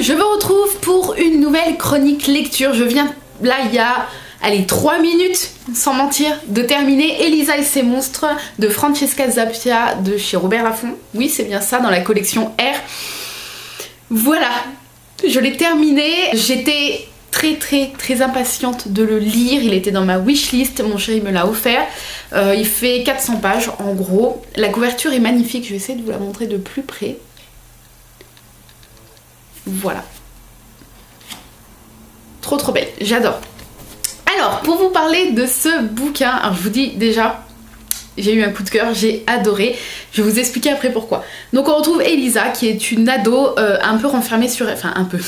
je vous retrouve pour une nouvelle chronique lecture. Je viens là il y a, allez, 3 minutes, sans mentir, de terminer Elisa et ses monstres de Francesca Zappia de chez Robert Laffont. Oui, c'est bien ça, dans la collection R. Voilà, je l'ai terminé. J'étais très impatiente de le lire. Il était dans ma wishlist, mon chéri me l'a offert. Il fait 400 pages en gros. La couverture est magnifique, je vais essayer de vous la montrer de plus près. Voilà. Trop belle, j'adore. Alors, pour vous parler de ce bouquin, alors je vous dis déjà, j'ai eu un coup de cœur, j'ai adoré. Je vais vous expliquer après pourquoi. Donc on retrouve Elisa qui est une ado un peu renfermée sur elle, enfin un peu,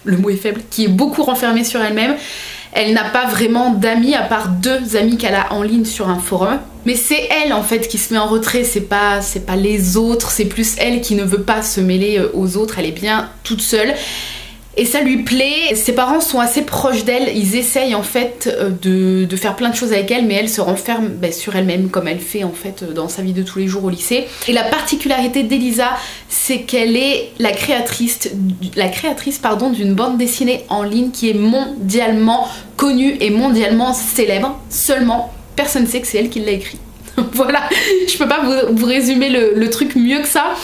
le mot est faible, qui est beaucoup renfermée sur elle-même. Elle n'a pas vraiment d'amis à part 2 amis qu'elle a en ligne sur un forum. Mais c'est elle en fait qui se met en retrait, c'est pas les autres, c'est plus elle qui ne veut pas se mêler aux autres, elle est bien toute seule. Et ça lui plaît, ses parents sont assez proches d'elle, ils essayent en fait de faire plein de choses avec elle, mais elle se renferme sur elle-même comme elle fait en fait dans sa vie de tous les jours au lycée. Et la particularité d'Elisa, c'est qu'elle est la créatrice d'une bande dessinée en ligne qui est mondialement connue et mondialement célèbre. Seulement, personne ne sait que c'est elle qui l'a écrit. Voilà, je peux pas vous résumer le truc mieux que ça.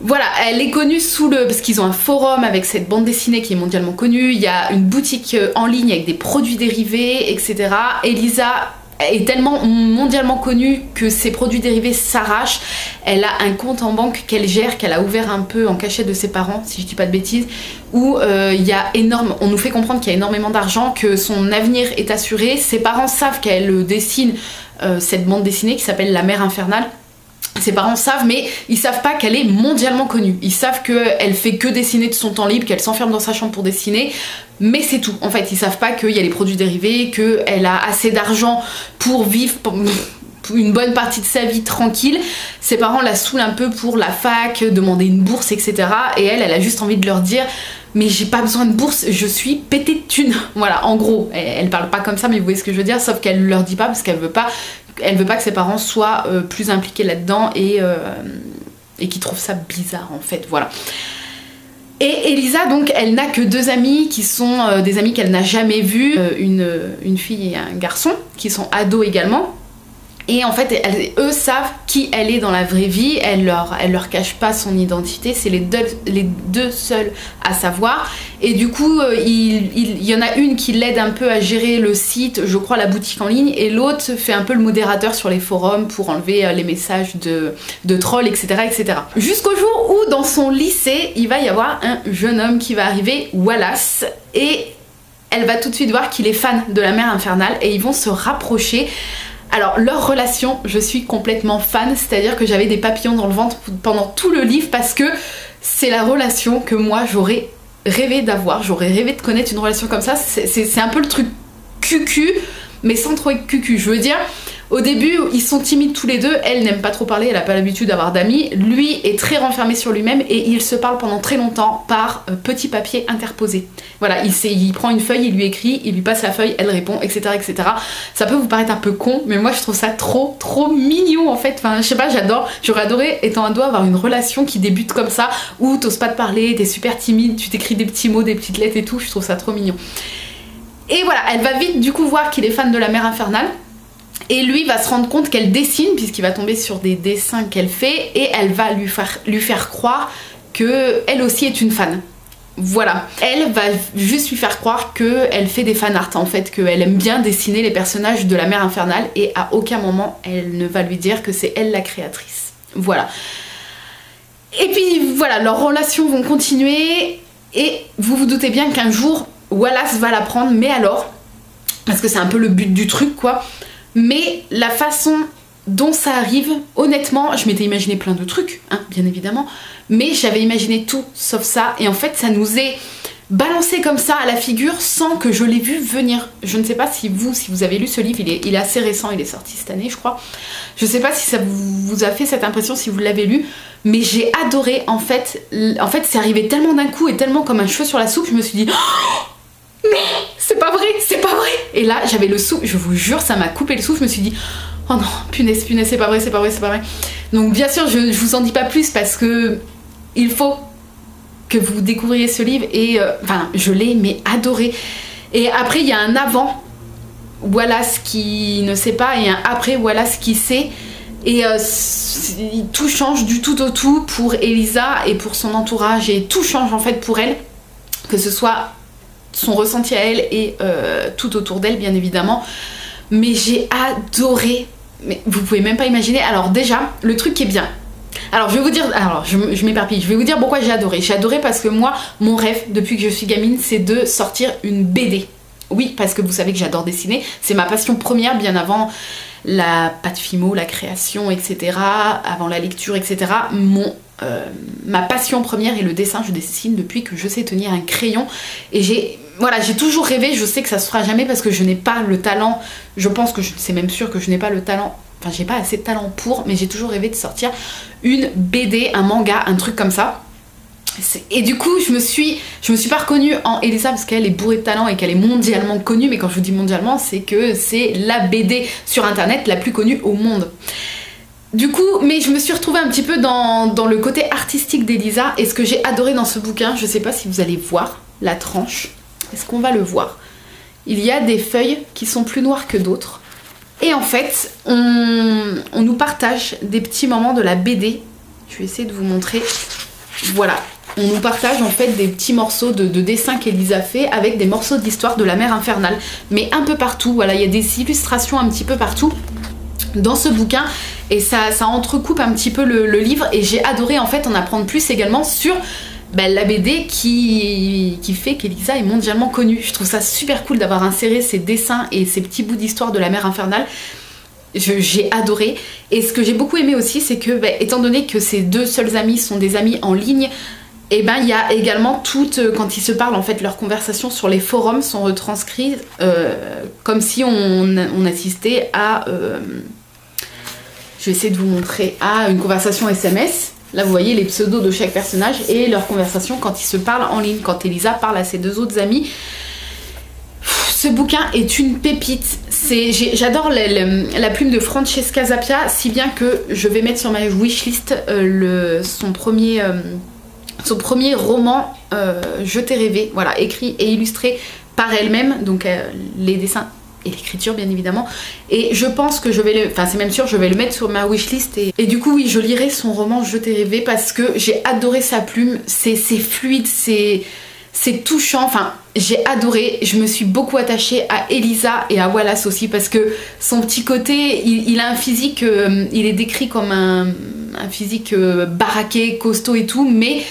Voilà, elle est connue parce qu'ils ont un forum avec cette bande dessinée qui est mondialement connue, il y a une boutique en ligne avec des produits dérivés, etc. Elisa est tellement mondialement connue que ses produits dérivés s'arrachent. Elle a un compte en banque qu'elle gère, qu'elle a ouvert un peu en cachette de ses parents, si je dis pas de bêtises, où il y a on nous fait comprendre qu'il y a énormément d'argent, que son avenir est assuré. Ses parents savent qu'elle dessine cette bande dessinée qui s'appelle La Mère Infernale. Ses parents savent, mais ils savent pas qu'elle est mondialement connue. Ils savent qu'elle fait que dessiner de son temps libre, qu'elle s'enferme dans sa chambre pour dessiner, mais c'est tout. En fait, ils savent pas qu'il y a les produits dérivés, qu'elle a assez d'argent pour vivre une bonne partie de sa vie tranquille. Ses parents la saoulent un peu pour la fac, demander une bourse, etc. Et elle a juste envie de leur dire « mais j'ai pas besoin de bourse, je suis pétée de thunes ». Voilà, en gros, elle parle pas comme ça, mais vous voyez ce que je veux dire, sauf qu'elle leur dit pas parce qu'elle veut pas que ses parents soient plus impliqués là-dedans et qu'ils trouvent ça bizarre en fait, voilà. Et Elisa donc elle n'a que 2 amis qui sont des amis qu'elle n'a jamais vus, une fille et un garçon qui sont ados également. Et en fait, eux savent qui elle est dans la vraie vie, elle leur cache pas son identité, c'est les deux seuls à savoir. Et du coup, il y en a une qui l'aide un peu à gérer le site, je crois la boutique en ligne, et l'autre fait un peu le modérateur sur les forums pour enlever les messages de trolls, etc. etc. Jusqu'au jour où, dans son lycée, il va y avoir un jeune homme qui va arriver, Wallace, et elle va tout de suite voir qu'il est fan de La Mère Infernale, et ils vont se rapprocher. Alors leur relation, je suis complètement fan, c'est-à-dire que j'avais des papillons dans le ventre pendant tout le livre parce que c'est la relation que moi j'aurais rêvé d'avoir, j'aurais rêvé de connaître une relation comme ça. C'est un peu le truc cucu, mais sans trop être cucu. Je veux dire, au début ils sont timides tous les deux, elle n'aime pas trop parler, elle n'a pas l'habitude d'avoir d'amis, lui est très renfermé sur lui-même et il se parle pendant très longtemps par petit papier interposé. Voilà, il prend une feuille, il lui écrit, il lui passe la feuille, elle répond, etc. etc. Ça peut vous paraître un peu con, mais moi je trouve ça trop mignon en fait. Enfin, je sais pas, j'adore. J'aurais adoré, étant ado, avoir une relation qui débute comme ça, où t'oses pas te parler, t'es super timide, tu t'écris des petits mots, des petites lettres et tout, je trouve ça trop mignon. Et voilà, elle va vite du coup voir qu'il est fan de La Mère Infernale. Et lui va se rendre compte qu'elle dessine, puisqu'il va tomber sur des dessins qu'elle fait, et elle va lui faire croire qu'elle aussi est une fan. Voilà. Elle va juste lui faire croire qu'elle fait des fanarts, en fait, qu'elle aime bien dessiner les personnages de La Mère Infernale, et à aucun moment elle ne va lui dire que c'est elle la créatrice. Voilà. Et puis voilà, leurs relations vont continuer, et vous vous doutez bien qu'un jour, Wallace va la prendre, mais alors, parce que c'est un peu le but du truc, quoi. Mais la façon dont ça arrive, honnêtement, je m'étais imaginé plein de trucs, hein, bien évidemment, mais j'avais imaginé tout sauf ça, et en fait ça nous est balancé comme ça à la figure sans que je l'ai vu venir. Je ne sais pas si vous avez lu ce livre, il est assez récent, il est sorti cette année je crois. Je ne sais pas si ça vous a fait cette impression si vous l'avez lu, mais j'ai adoré en fait c'est arrivé tellement d'un coup et tellement comme un cheveu sur la soupe, je me suis dit oh, mais c'est pas vrai, c'est pas vrai. Et là j'avais le souffle, je vous jure ça m'a coupé le souffle, je me suis dit oh non, punaise, c'est pas vrai, c'est pas vrai, c'est pas vrai. Donc bien sûr je vous en dis pas plus parce que il faut que vous découvriez ce livre et enfin je l'ai mais adoré. Et après il y a un avant Wallace qui ne sait pas et un après Wallace qui sait. Et tout change du tout au tout pour Elisa et pour son entourage, et tout change en fait pour elle, que ce soit son ressenti à elle et tout autour d'elle bien évidemment. Mais j'ai adoré, mais vous pouvez même pas imaginer. Alors déjà, le truc qui est bien, alors je vais vous dire, alors je m'éparpille, je vais vous dire pourquoi j'ai adoré. J'ai adoré parce que moi, mon rêve depuis que je suis gamine, c'est de sortir une BD. Oui, parce que vous savez que j'adore dessiner, c'est ma passion première bien avant la pâte fimo, la création, etc. Avant la lecture, etc. Ma passion première est le dessin. Je dessine depuis que je sais tenir un crayon. Et j'ai toujours rêvé, je sais que ça se fera jamais parce que je n'ai pas le talent. Je pense que c'est même sûr que je n'ai pas le talent. Enfin, j'ai pas assez de talent pour, mais j'ai toujours rêvé de sortir une BD, un manga, un truc comme ça. Et du coup, je me suis pas reconnue en Elisa parce qu'elle est bourrée de talent et qu'elle est mondialement connue. Mais quand je vous dis mondialement, c'est que c'est la BD sur internet la plus connue au monde. Du coup, mais je me suis retrouvée un petit peu dans le côté artistique d'Elisa. Et ce que j'ai adoré dans ce bouquin, je sais pas si vous allez voir la tranche. Est-ce qu'on va le voir? Il y a des feuilles qui sont plus noires que d'autres. Et en fait, on nous partage des petits moments de la BD. Je vais essayer de vous montrer. Voilà. On nous partage en fait des petits morceaux de dessins qu'Elisa fait avec des morceaux d'histoire de la mer infernale. Mais un peu partout, voilà, il y a des illustrations un petit peu partout dans ce bouquin. Et ça entrecoupe un petit peu le livre. Et j'ai adoré en fait en apprendre plus également sur la BD qui fait qu'Elisa est mondialement connue. Je trouve ça super cool d'avoir inséré ces dessins et ces petits bouts d'histoire de la mer infernale. J'ai adoré. Et ce que j'ai beaucoup aimé aussi, c'est que étant donné que ces deux seuls amis sont des amis en ligne, et il y a également quand ils se parlent en fait, leurs conversations sur les forums sont retranscrites comme si on assistait à je vais essayer de vous montrer, à une conversation SMS. Là vous voyez les pseudos de chaque personnage et leurs conversations quand ils se parlent en ligne, quand Elisa parle à ses deux autres amis. Ce bouquin est une pépite. J'adore la plume de Francesca Zappia, si bien que je vais mettre sur ma wishlist son premier roman, Je t'ai rêvé, voilà, écrit et illustré par elle-même, donc les dessins et l'écriture bien évidemment. Et je pense que c'est même sûr, je vais le mettre sur ma wishlist. Et du coup, oui, je lirai son roman Je t'ai rêvé parce que j'ai adoré sa plume, c'est fluide, c'est touchant, enfin j'ai adoré. Je me suis beaucoup attachée à Elisa et à Wallace aussi parce que son petit côté, il a un physique, il est décrit comme un physique baraqué, costaud et tout, mais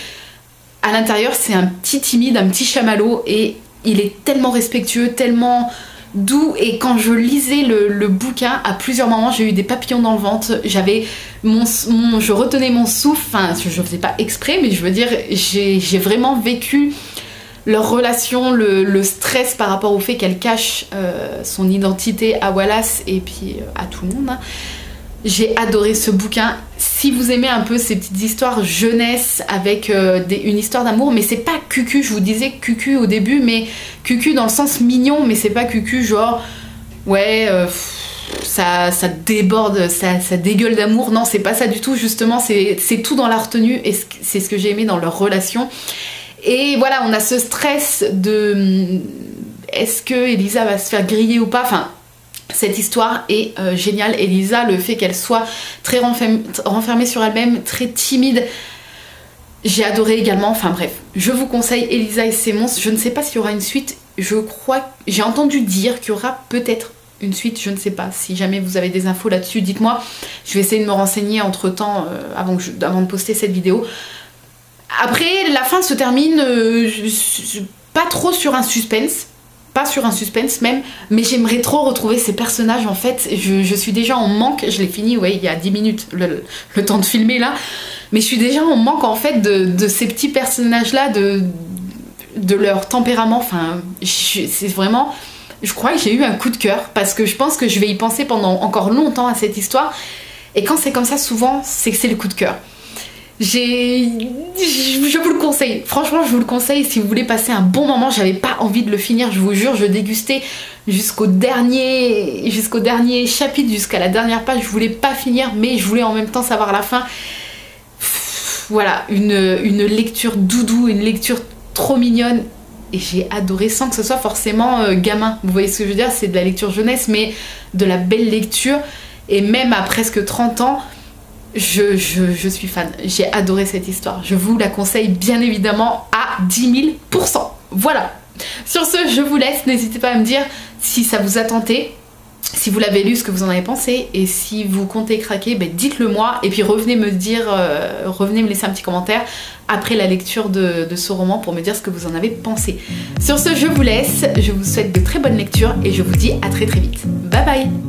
à l'intérieur c'est un petit timide, un petit chamallow, et il est tellement respectueux, tellement doux. Et quand je lisais le bouquin, à plusieurs moments j'ai eu des papillons dans le ventre, je retenais mon souffle, enfin je faisais pas exprès, mais je veux dire j'ai vraiment vécu leur relation, le stress par rapport au fait qu'elle cache son identité à Wallace et puis à tout le monde. J'ai adoré ce bouquin. Si vous aimez un peu ces petites histoires jeunesse avec une histoire d'amour, mais c'est pas cucu, je vous disais cucu au début, mais cucu dans le sens mignon, mais c'est pas cucu genre ouais ça déborde, ça dégueule d'amour. Non, c'est pas ça du tout, justement c'est tout dans la retenue, et c'est ce que j'ai aimé dans leur relation. Et voilà, on a ce stress de est-ce que Elisa va se faire griller ou pas. Enfin, cette histoire est géniale. Elisa, le fait qu'elle soit très renfermée sur elle-même, très timide, j'ai adoré également. Enfin bref, je vous conseille Elisa et ses monstres. Je ne sais pas s'il y aura une suite. Je crois, j'ai entendu dire qu'il y aura peut-être une suite, je ne sais pas. Si jamais vous avez des infos là-dessus, dites-moi. Je vais essayer de me renseigner entre temps avant de poster cette vidéo. Après, la fin se termine pas trop sur un suspense, pas sur un suspense même, mais j'aimerais trop retrouver ces personnages en fait. Je suis déjà en manque, je l'ai fini, ouais, il y a 10 minutes, le temps de filmer là, mais je suis déjà en manque en fait de ces petits personnages là, de leur tempérament. Enfin, c'est vraiment, je crois que j'ai eu un coup de cœur parce que je pense que je vais y penser pendant encore longtemps à cette histoire, et quand c'est comme ça, souvent, c'est que c'est le coup de cœur. Je vous le conseille, franchement je vous le conseille si vous voulez passer un bon moment. J'avais pas envie de le finir, je vous jure, je dégustais jusqu'au dernier chapitre, jusqu'à la dernière page. Je voulais pas finir, mais je voulais en même temps savoir la fin. voilà, une lecture doudou, une lecture trop mignonne. Et j'ai adoré sans que ce soit forcément gamin. Vous voyez ce que je veux dire? C'est de la lecture jeunesse, mais de la belle lecture. Et même à presque 30 ans, je suis fan. J'ai adoré cette histoire. Je vous la conseille bien évidemment à 10 000%. Voilà. Sur ce, je vous laisse. N'hésitez pas à me dire si ça vous a tenté, si vous l'avez lu, ce que vous en avez pensé. Et si vous comptez craquer, ben dites-le moi. Et puis revenez me dire, revenez me laisser un petit commentaire après la lecture de ce roman pour me dire ce que vous en avez pensé. Sur ce, je vous laisse. Je vous souhaite de très bonnes lectures et je vous dis à très très vite. Bye bye.